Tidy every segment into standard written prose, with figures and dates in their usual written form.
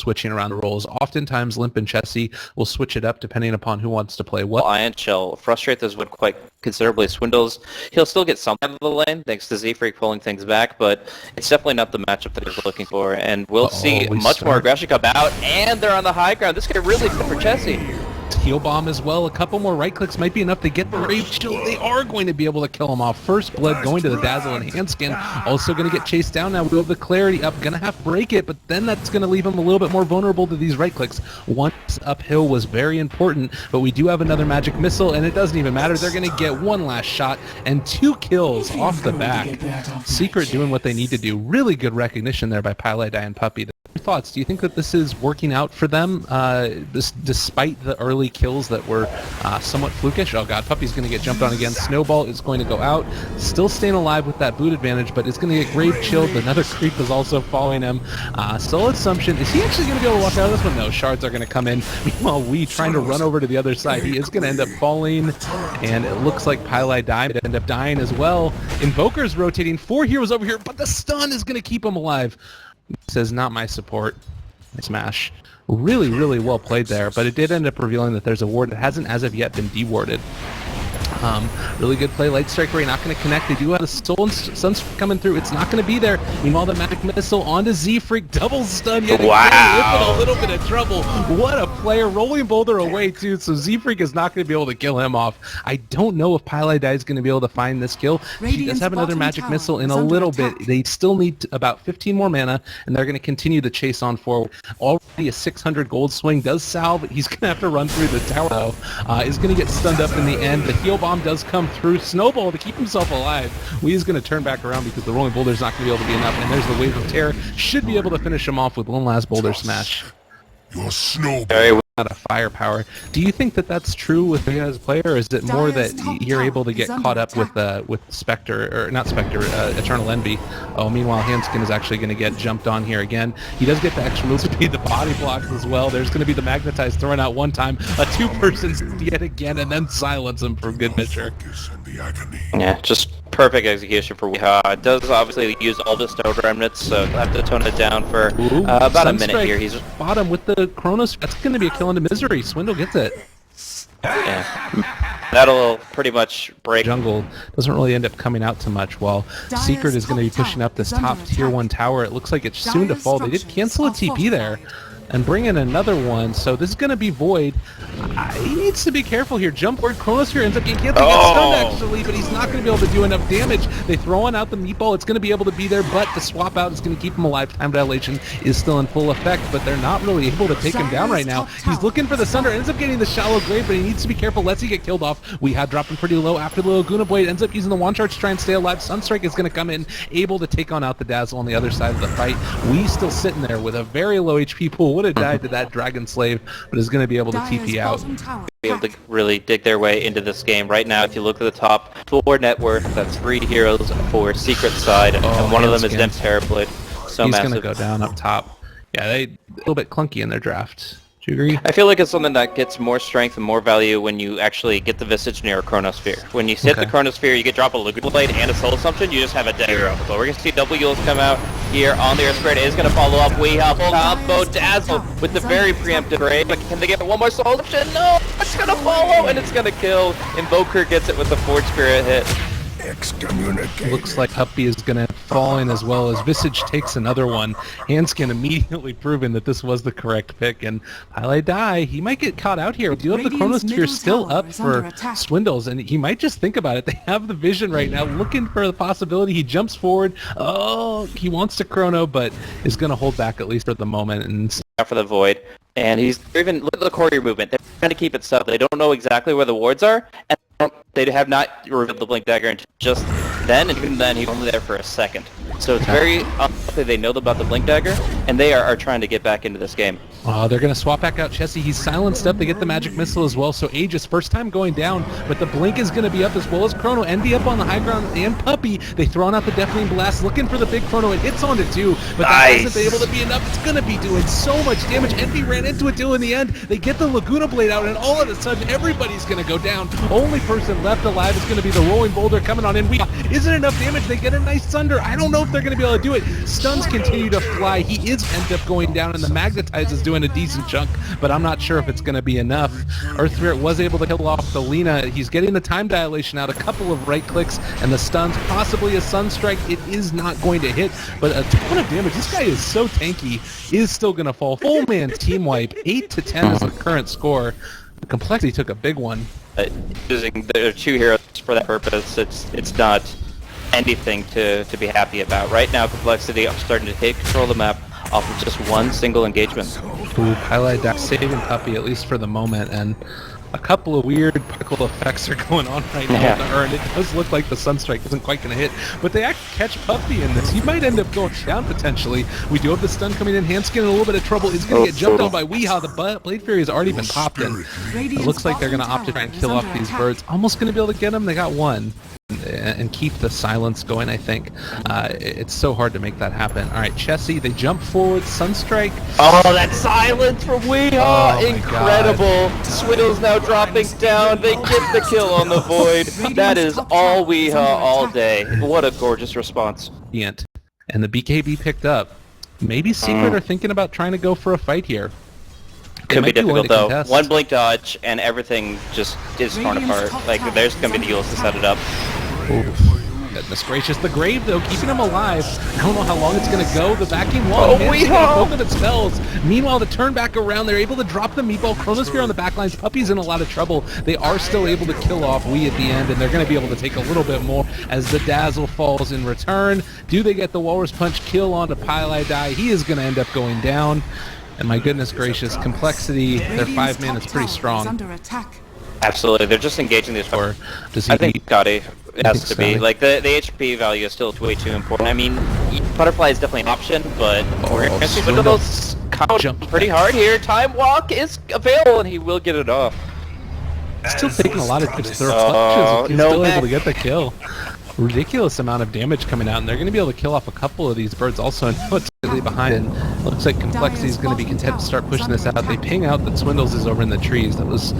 switching around the roles. Oftentimes, Limp and Chessie will switch it up depending upon who wants to play what. Iron Shell frustrate this one quite considerably. Swindles, he'll still get some out of the lane thanks to Z-Freak pulling things back, but it's definitely not the matchup that he's looking for. And we'll see much more aggression come out, and they're on the high ground. This could really good for Chessie. Heal bomb as well. A couple more right clicks might be enough to get the Rage Shield. They are going to be able to kill him off. First blood going to the Dazzle and Handskin. Also going to get chased down now. We'll have the clarity up. Going to have to break it, but then that's going to leave him a little bit more vulnerable to these right clicks. Once uphill was very important, but we do have another magic missile, and it doesn't even matter. They're going to get one last shot and 2 kills off the back. Secret doing what they need to do. Really good recognition there by Pile Die and Puppy. Your thoughts? Do you think that this is working out for them, despite the early kills that were somewhat flukish? Oh god, Puppy's going to get jumped on again. Snowball is going to go out. Still staying alive with that boot advantage, but it's going to get grave chilled. Another creep is also following him. Sole Assumption. Is he actually going to be able to walk out of this one? No, shards are going to come in. Meanwhile, we trying to run over to the other side. He is going to end up falling, and it looks like Pile Die would end up dying as well. Invoker's rotating. 4 heroes over here, but the stun is going to keep him alive. Says, not my support. Smash. Really, really well played there, but it did end up revealing that there's a ward that hasn't as of yet been dewarded. Really good play. Light Strike Ray not going to connect. They do have a Soul and Sunstrike coming through. It's not going to be there. Meanwhile, the Magic Missile onto Z-Freak. Double stun yet again. Wow. In a little bit of trouble. What a player. Rolling Boulder away, too. So Z-Freak is not going to be able to kill him off. I don't know if Pile Die is going to be able to find this kill. She does have another Magic Missile in a little bit. They still need about 15 more mana, and they're going to continue the chase on forward. Already a 600 gold swing does salve. He's going to have to run through the tower, though. Is going to get stunned up in the end. The heal bomb does come through. Snowball to keep himself alive. Wee's going to turn back around because the rolling boulder's not going to be able to be enough, and there's the Wave of Terror. Should be able to finish him off with one last boulder smash. Your snowball. Out of firepower. Do you think that that's true with you as a player, or is it more that you're able to get caught up with Spectre, or not Spectre, Eternal Envy? Oh, meanwhile, Handskin is actually going to get jumped on here again. He does get the extra move speed, the body blocks as well. There's going to be the Magnetize thrown out one time, a 2-person yet again, and then silence him for good measure. Yeah, just perfect execution for Weehaw. Does obviously use all the Snow Remnants, so he'll have to tone it down for about a minute here. He's bottom with the Chronos. That's going to be a kill into Misery. Swindle gets it. Yeah, that'll pretty much break. Jungle doesn't really end up coming out too much, while Secret is going to be pushing up this top tier 1 tower. It looks like it's soon to fall. They did cancel a TP there and bring in another one, so this is going to be Void. He needs to be careful here. Jump board Chronosphere ends up getting canceled. He gets stunned actually, but he's not going to be able to do enough damage. They throw on out the meatball. It's going to be able to be there, but the swap out is going to keep him alive. Time dilation is still in full effect, but they're not really able to take him down right now. He's looking for the Sunder, ends up getting the shallow grave, but he needs to be careful lest he get killed off. We had dropping pretty low after the Laguna Blade, ends up using the one charge to try and stay alive. Sunstrike is going to come in, able to take on out the Dazzle on the other side of the fight. We still sitting there with a very low HP pool. Would have died to that Dragon Slave, but is going to be able to TP out. Be able to really dig their way into this game. Right now, if you look at the top, full net worth, that's 3 heroes for Secret side, and one of them is Dem Terrorblade. So he's massive. He's going to go down up top. Yeah, they a little bit clunky in their draft. Do you agree? I feel like it's something that gets more strength and more value when you actually get the Visage near a Chronosphere. When you hit the Chronosphere, you get drop a Laguna Blade and a Soul Assumption, you just have a dead hero. But we're going to see double Yules come out here on the Earth Spirit. It is going to follow up. We have full combo Dazzle with the very preemptive raid. But can they get one more Soul Assumption? No! It's going to follow and it's going to kill. Invoker gets it with the Forge Spirit hit. Looks like Puppy is going to fall in as well as Visage takes another one. Handskin immediately proving that this was the correct pick, and Pile Die, he might get caught out here. We do have the Chronosphere still up for Swindles, and he might just think about it. They have the vision right now, looking for the possibility. He jumps forward. Oh, he wants to Chrono, but is going to hold back at least for the moment. And for the Void, and he's even look at the courier movement. They're trying to keep it subtle. They don't know exactly where the wards are, and they have not revealed the Blink Dagger until just then, and even then, he's only there for a second. So it's very unlikely they know about the Blink Dagger, and they are trying to get back into this game. They're going to swap back out Chessie. He's silenced up. They get the Magic Missile as well. So Aegis, first time going down, but the Blink is going to be up as well as Chrono. Envy up on the high ground, and Puppy. They throw out the Deafening Blast, looking for the big Chrono. It hits onto 2, but that hasn't been able to be enough. It's going to be doing so much damage. Envy ran into it till in the end. They get the Laguna Blade out, and all of a sudden, everybody's going to go down. Only person left alive is going to be the rolling boulder coming on in. Isn't enough damage. They get a nice thunder. I don't know if they're going to be able to do it. Stuns continue to fly. He is end up going down, and the Magnetize is doing a decent chunk, but I'm not sure if it's going to be enough. Earth Spirit was able to kill off the Lina. He's getting the time dilation out, a couple of right clicks, and the stuns, possibly a Sunstrike. It is not going to hit, but a ton of damage. This guy is so tanky, is still going to fall. Full man team wipe, 8-10 is the current score. The Complexity took a big one. Using there are 2 heroes for that purpose, it's not anything to be happy about. Right now, Complexity are starting to take control of the map off of just one single engagement. Ooh, highlight deck saving Puppy, at least for the moment, and a couple of weird particle effects are going on right now with the urn. It does look like the Sunstrike isn't quite going to hit, but they actually catch Puppy in this. He might end up going down potentially. We do have the stun coming in. Handskin in a little bit of trouble. Is going to get jumped on by Weehaw. The Blade Fury has already been popped in. It looks like they're going to opt to try and kill off these birds. Almost going to be able to get them. They got one. And keep the silence going, I think. It's so hard to make that happen. All right, Chessie, they jump forward. Sunstrike. Oh, that silence from Weehaw! Oh, incredible! Swindle's now dropping down. They get the kill on the Void. That is all Weehaw all day. What a gorgeous response. And the BKB picked up. Maybe Secret are thinking about trying to go for a fight here. Could be difficult though. One blink dodge and everything just is torn apart. Like there's gonna be the Eagles to set it up. Goodness gracious, the Grave though, keeping him alive. I don't know how long it's gonna go. The backing wall, both of its spells. Meanwhile, the turn back around, they're able to drop the Meatball. Chronosphere on the backlines. Puppy's in a lot of trouble. They are still able to kill off Wee at the end, and they're gonna be able to take a little bit more as the Dazzle falls in return. Do they get the Walrus Punch kill onto Pile-I-Die? He is gonna end up going down. And my goodness gracious, Complexity, their 5-man is pretty strong. Absolutely, they're just engaging this. Or does he? I think Scotty has to be. Like the HP value is still way too important. I mean, Butterfly is definitely an option, but we're gonna see Swindle's count pretty hard here. Time Walk is available, and he will get it off. Still taking a lot of reflections. He's still able to get the kill. Ridiculous amount of damage coming out, and they're going to be able to kill off a couple of these birds also. And what's really behind it, looks like Complexity is going to be content to start pushing this out. They ping out that Swindles is over in the trees. That was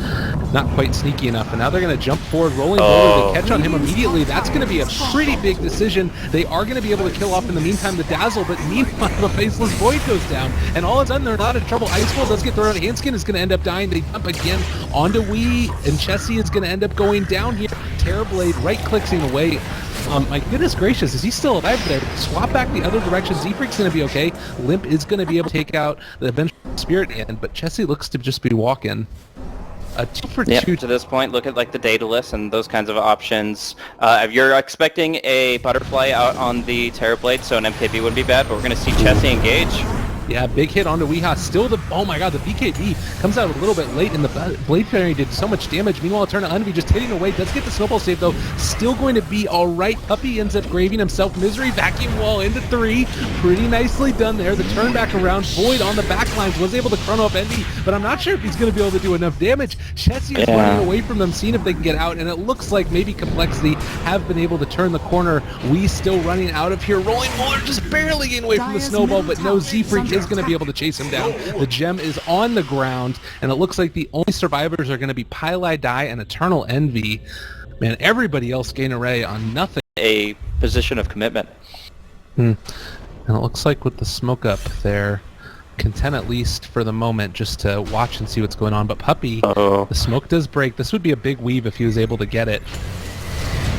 not quite sneaky enough, and now they're going to jump forward, rolling boulder. They catch on him immediately. That's going to be a pretty big decision. They are going to be able to kill off in the meantime the Dazzle, but meanwhile the Faceless Void goes down, and all of a sudden they're in a lot of trouble. Icewall does get thrown out. Handskin is going to end up dying. They jump again onto Wee, and Chessie is going to end up going down here. Terrorblade right-clicking away. My goodness gracious, is he still alive there? Swap back the other direction. Z-Freak's going to be okay. Limp is going to be able to take out the Avenging Spirit end, but Chessie looks to just be walking. 2 for 2 to this point. Look at like the Daedalus and those kinds of options. If you're expecting a Butterfly out on the Terrorblade, so an MKB wouldn't be bad, but we're going to see Chessie engage. Yeah, big hit onto Weehaw. Still the, oh my god, the BKB comes out a little bit late, and the Blade Fairy did so much damage. Meanwhile, turn to Envy just hitting away. Does get the snowball save though. Still going to be all right. Puppy ends up graving himself. Misery vacuum wall into 3. Pretty nicely done there. The turn back around. Void on the backlines was able to chrono up Envy, but I'm not sure if he's going to be able to do enough damage. Chessie is running away from them, seeing if they can get out, and it looks like maybe Complexity have been able to turn the corner. We still running out of here. Rolling Boulder just barely getting away from the snowball, but no, Z-Freak is going to be able to chase him down. The gem is on the ground, and it looks like the only survivors are going to be Pile-I-Die and Eternal Envy. Man, everybody else gain array on nothing. A position of commitment. And it looks like with the smoke up there, content at least for the moment just to watch and see what's going on. But Puppy, the smoke does break. This would be a big weave if he was able to get it.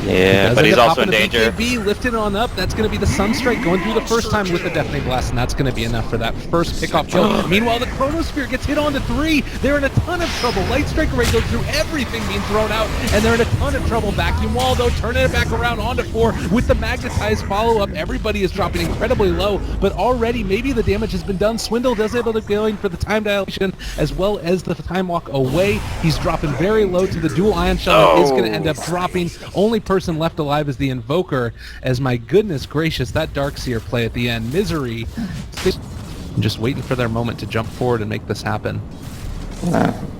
Yeah, but he's also in danger. BKB lifted on up. That's going to be the Sunstrike going through the first time with the Deafening Blast, and that's going to be enough for that first pickoff kill. Meanwhile, the Chronosphere gets hit onto 3. They're in a ton of trouble. Light Strike Array goes through everything being thrown out, and they're in a ton of trouble. Vacuum Wall, though, turning it back around onto 4 with the Magnetized follow-up. Everybody is dropping incredibly low, but already maybe the damage has been done. Swindle does able to go in for the time dilation as well as the time walk away. He's dropping very low to the dual ion shell that is going to end up dropping. Only person left alive is the Invoker, as my goodness gracious, that Darkseer play at the end. Misery just waiting for their moment to jump forward and make this happen.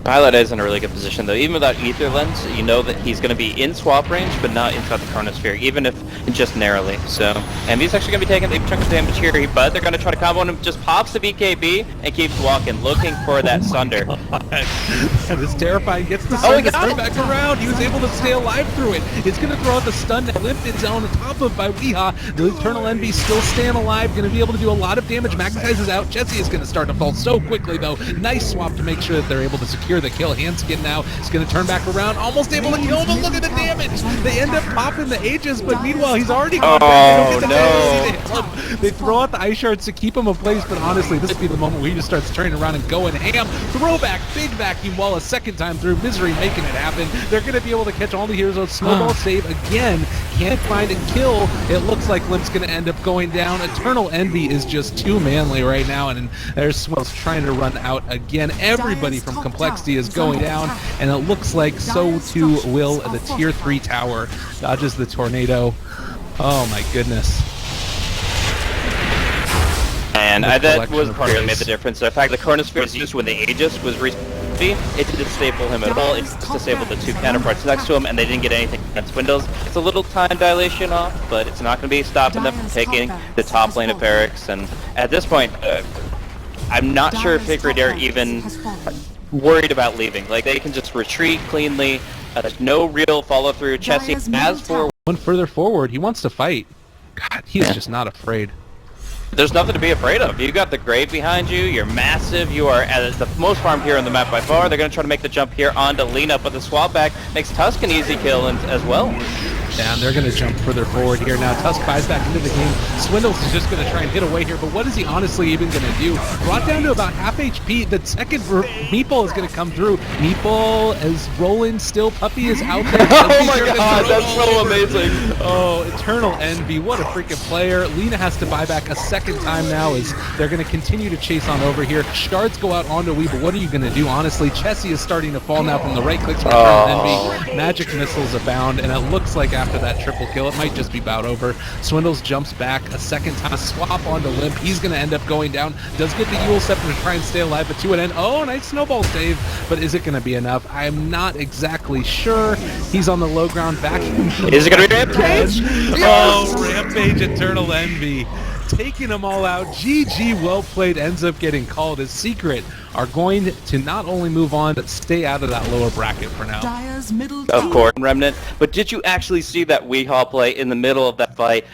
Pilot is in a really good position though. Even without Ether Lens, you know that he's going to be in swap range, but not inside the Chronosphere, even if just narrowly. So, and he's actually going to be taking a chunk of damage here, but they're going to try to combo him. Just pops the BKB and keeps walking, looking for that Sunder. That is terrifying. Gets the stun to turn back around. He was able to stay alive through it. It's going to throw out the stun that Limp is on the top of by Weehaw. The Eternal Envy still staying alive. Going to be able to do a lot of damage. Magnetize is out. Jesse is going to start to fall so quickly though. Nice swap to make sure that they're able to secure the kill. Handskin now is going to turn back around. Almost able to kill him. Look at the damage. They end up popping the Aegis, but meanwhile he's already gone back. No. They throw out the ice shards to keep him in place, but honestly this would be the moment where he just starts turning around and going ham. Throwback, big vacuum wall a second time through. Misery making it happen. They're going to be able to catch all the heroes on Snowball save again. Can't find and kill. It looks like Limp's going to end up going down. Eternal Envy is just too manly right now, and there's Swell's trying to run out again. Everybody from Complexity is going down, and it looks like so too will the tier 3 tower. Dodges the tornado. Oh my goodness. And that was part that made the difference. The fact the Chronosphere was used when the Aegis was it didn't disable him at all. It just disabled the two counterparts next to him, and they didn't get anything against Windows. It's a little time dilation off, but it's not going to be stopping them from taking the top lane of Barracks. And at this point, I'm not sure if Sacred are even worried about leaving. Like, they can just retreat cleanly. There's no real follow-through. Chessie, as for one further forward, he wants to fight. God, he's just not afraid. There's nothing to be afraid of. You got the grave behind you, you're massive, you are at the most farm here on the map by far. They're going to try to make the jump here onto Lena, but the swap back makes Tusk an easy kill as well. Yeah, and they're going to jump further forward here now. Tusk buys back into the game. Swindles is just going to try and hit away here, but what is he honestly even going to do? Brought down to about half HP. The second Meeple is going to come through. Meeple is rolling still. Puppy is out there. Oh my god, that's so amazing. Oh, Eternal Envy. What a freaking player. Lena has to buy back a second time now as they're going to continue to chase on over here. Shards go out onto Wii, but what are you going to do, honestly? Chessie is starting to fall now from the right clicks from Eternal Envy. Magic missiles abound, and it looks like after that triple kill, it might just be bout over. Swindles jumps back a second time, swap onto Limp. He's going to end up going down. Does get the Eul Scepter to try and stay alive, but to an end. Oh, nice snowball save, but is it going to be enough? I'm not exactly sure. He's on the low ground back. Is it going to be Rampage? Oh, Rampage Eternal Envy. Taking them all out. GG, well played, ends up getting called. As Secret are going to not only move on, but stay out of that lower bracket for now. Of course, Remnant. But did you actually see that Weehaw play in the middle of that fight?